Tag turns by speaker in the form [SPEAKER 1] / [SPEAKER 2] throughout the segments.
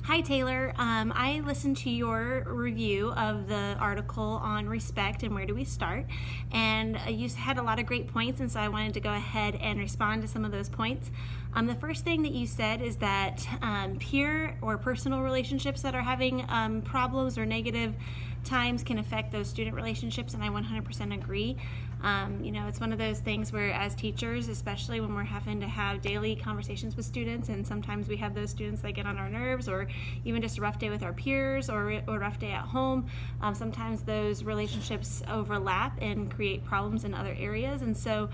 [SPEAKER 1] Hi, Taylor. I listened to your review of the article on respect and where do we start, and you had a lot of great points, and so I wanted to go ahead and respond to some of those points. The first thing that you said is that peer or personal relationships that are having problems or negative times can affect those student relationships, and I 100% agree. It's one of those things where as teachers, especially when we're having to have daily conversations with students, and sometimes we have those students that get on our nerves, or even just a rough day with our peers, or a rough day at home, sometimes those relationships overlap and create problems in other areas. And so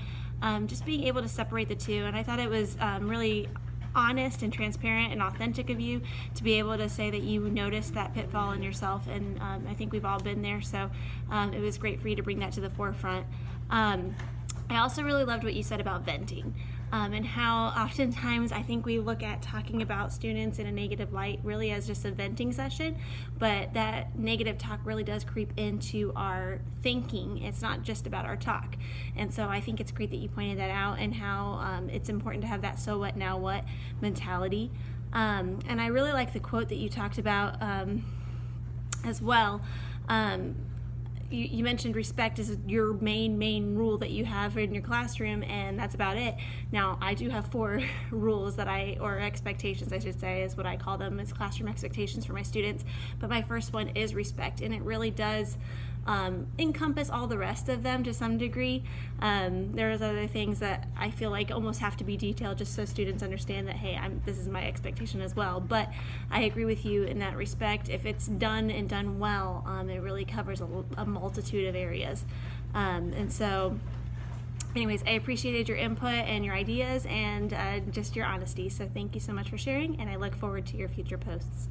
[SPEAKER 1] just being able to separate the two, and I thought it was really honest and transparent and authentic of you to be able to say that you noticed that pitfall in yourself, and I think we've all been there, so it was great for you to bring that to the forefront. I also really loved what you said about venting, and how oftentimes I think we look at talking about students in a negative light really as just a venting session, but that negative talk really does creep into our thinking. It's not just about our talk. And so I think it's great that you pointed that out, and how it's important to have that so what, now what mentality. And I really like the quote that you talked about as well. You mentioned respect is your main rule that you have in your classroom, and that's about it. Now, I do have 4 rules that or expectations, I should say, is what I call them, as classroom expectations for my students. But my first one is respect, and it really does encompass all the rest of them to some degree. There's other things that I feel like almost have to be detailed just so students understand that, hey, this is my expectation as well. But I agree with you in that respect. If it's done and done well, it really covers a multitude of areas. And so anyways, I appreciated your input and your ideas and just your honesty. So thank you so much for sharing, and I look forward to your future posts.